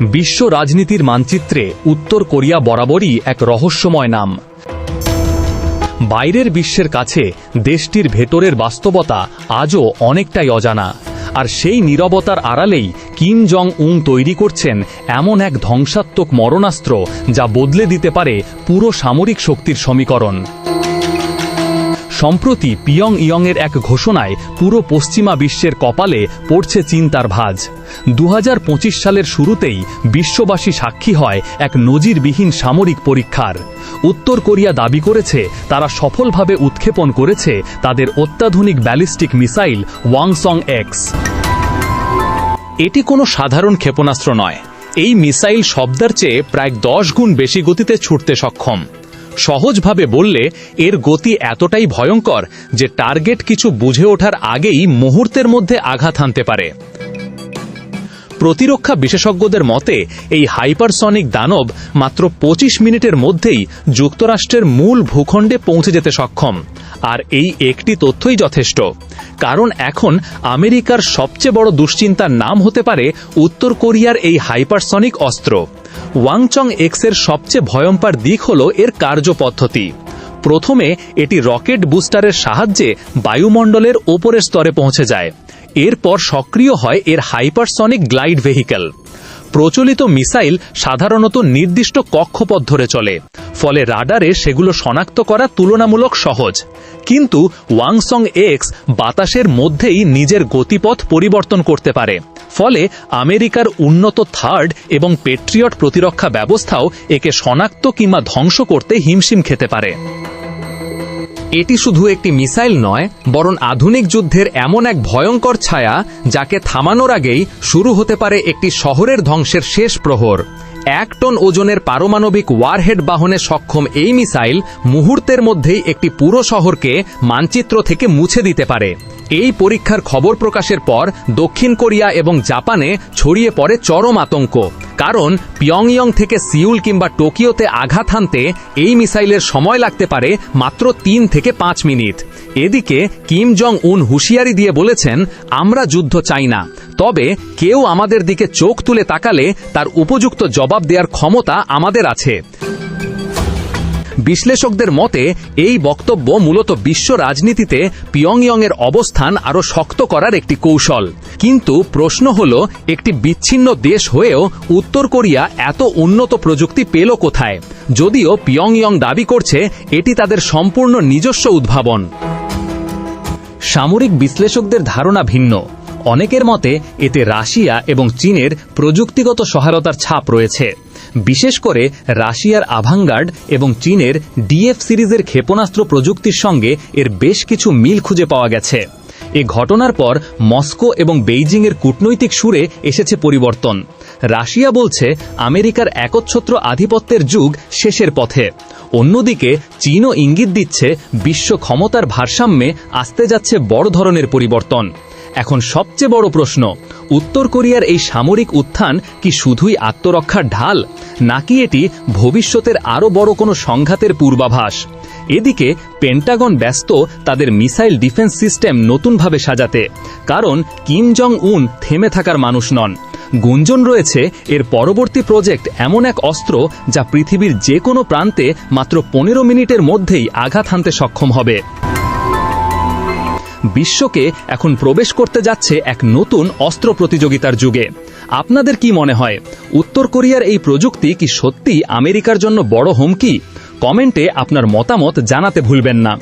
বিশ্ব রাজনীতির মানচিত্রে উত্তর কোরিয়া বরাবরই এক রহস্যময় নাম। বাইরের বিশ্বের কাছে দেশটির ভেতরের বাস্তবতা আজও অনেকটাই অজানা। আর সেই নীরবতার আড়ালেই কিম জং উন তৈরি করছেন এমন এক ধ্বংসাত্মক মরণাস্ত্র যা বদলে দিতে পারে পুরো সামরিক শক্তির সমীকরণ। সম্প্রতি পিয়ংইয়ংয়ের এক ঘোষণায় পুরো পশ্চিমা বিশ্বের কপালে পড়ছে চিন্তার ভাঁজ। 2025 সালের শুরুতেই বিশ্ববাসী সাক্ষী হয় এক নজিরবিহীন সামরিক পরীক্ষার। উত্তর কোরিয়া দাবি করেছে তারা সফলভাবে উৎক্ষেপণ করেছে তাদের অত্যাধুনিক ব্যালিস্টিক মিসাইল ওয়াংসং এক্স। এটি কোনো সাধারণ ক্ষেপণাস্ত্র নয়। এই মিসাইল শব্দের চেয়ে প্রায় 10 গুণ বেশি গতিতে ছুটতে সক্ষম। সহজভাবে বললে এর গতি এতটাই ভয়ঙ্কর যে টার্গেট কিছু বুঝে ওঠার আগেই মুহূর্তের মধ্যে আঘাত হানতে পারে। প্রতিরক্ষা বিশেষজ্ঞদের মতে এই হাইপারসনিক দানব মাত্র 25 মিনিটের মধ্যেই যুক্তরাষ্ট্রের মূল ভূখণ্ডে পৌঁছে যেতে সক্ষম। আর এই একটি তথ্যই যথেষ্ট, কারণ এখন আমেরিকার সবচেয়ে বড় দুশ্চিন্তার নাম হতে পারে উত্তর কোরিয়ার এই হাইপারসনিক অস্ত্র। ওয়াংচং এক্সের সবচেয়ে ভয়ঙ্কর দিক হল এর কার্যপদ্ধতি। প্রথমে এটি রকেট বুস্টারের সাহায্যে বায়ুমণ্ডলের ওপরের স্তরে পৌঁছে যায়। এরপর সক্রিয় হয় এর হাইপারসনিক গ্লাইড ভেহিকেল। প্রচলিত মিসাইল সাধারণত নির্দিষ্ট কক্ষপথ ধরে চলে, ফলে রাডারে সেগুলো শনাক্ত করা তুলনামূলক সহজ। কিন্তু ওয়াংসং এক্স বাতাসের মধ্যেই নিজের গতিপথ পরিবর্তন করতে পারে, ফলে আমেরিকার উন্নত থার্ড এবং পেট্রিয়ট প্রতিরক্ষা ব্যবস্থাও একে শনাক্ত কিংবা ধ্বংস করতে হিমশিম খেতে পারে। এটি শুধু একটি মিসাইল নয়, বরং আধুনিক যুদ্ধের এমন এক ভয়ঙ্কর ছায়া যাকে থামানোর আগেই শুরু হতে পারে একটি শহরের ধ্বংসের শেষ প্রহর। 1 টন ওজনের পারমাণবিক ওয়ারহেড বাহনে সক্ষম এই মিসাইল মুহূর্তের মধ্যেই একটি পুরো শহরকে মানচিত্র থেকে মুছে দিতে পারে। এই পরীক্ষার খবর প্রকাশের পর দক্ষিণ কোরিয়া এবং জাপানে ছড়িয়ে পড়ে চরম আতঙ্ক, কারণ পিয়ংইয়ং থেকে সিউল কিংবা টোকিওতে আঘাত হানতে এই মিসাইলের সময় লাগতে পারে মাত্র 3 থেকে 5 মিনিট। এদিকে কিম জং উন হুঁশিয়ারি দিয়ে বলেছেন, আমরা যুদ্ধ চাই না, তবে কেউ আমাদের দিকে চোখ তুলে তাকালে তার উপযুক্ত জবাব দেওয়ার ক্ষমতা আমাদের আছে। বিশ্লেষকদের মতে এই বক্তব্য মূলত বিশ্ব রাজনীতিতে পিয়ংইয়ংয়ের অবস্থান আরও শক্ত করার একটি কৌশল। কিন্তু প্রশ্ন হল, একটি বিচ্ছিন্ন দেশ হয়েও উত্তর কোরিয়া এত উন্নত প্রযুক্তি পেল কোথায়? যদিও পিয়ংইয়ং দাবি করছে এটি তাদের সম্পূর্ণ নিজস্ব উদ্ভাবন। সামরিক বিশ্লেষকদের ধারণা ভিন্ন। অনেকের মতে এতে রাশিয়া এবং চীনের প্রযুক্তিগত সহায়তার ছাপ রয়েছে। বিশেষ করে রাশিয়ার আভাঙ্গার্ড এবং চীনের ডিএফ সিরিজের ক্ষেপণাস্ত্র প্রযুক্তির সঙ্গে এর বেশ কিছু মিল খুঁজে পাওয়া গেছে। এ ঘটনার পর মস্কো এবং বেইজিংয়ের কূটনৈতিক সুরে এসেছে পরিবর্তন। রাশিয়া বলছে আমেরিকার একচ্ছত্র আধিপত্যের যুগ শেষের পথে। অন্যদিকে চীনও ইঙ্গিত দিচ্ছে বিশ্ব ক্ষমতার ভারসাম্যে আসতে যাচ্ছে বড় ধরনের পরিবর্তন। এখন সবচেয়ে বড় প্রশ্ন, উত্তর কোরিয়ার এই সামরিক উত্থান কি শুধুই আত্মরক্ষার ঢাল, নাকি এটি ভবিষ্যতের আরও বড় কোনো সংঘাতের পূর্বাভাস? এদিকে পেন্টাগন ব্যস্ত তাদের মিসাইল ডিফেন্স সিস্টেম নতুনভাবে সাজাতে, কারণ কিম জং উন থেমে থাকার মানুষ নন। গুঞ্জন রয়েছে এর পরবর্তী প্রজেক্ট এমন এক অস্ত্র যা পৃথিবীর যে কোনো প্রান্তে মাত্র 15 মিনিটের মধ্যেই আঘাত হানতে সক্ষম হবে। বিশ্বকে এখন প্রবেশ করতে যাচ্ছে এক নতুন অস্ত্র প্রতিযোগিতার যুগে। আপনাদের কি মনে হয়, উত্তর কোরিয়ার এই প্রযুক্তি কি সত্যি আমেরিকার জন্য বড় হুমকি? কমেন্টে আপনার মতামত জানাতে ভুলবেন না।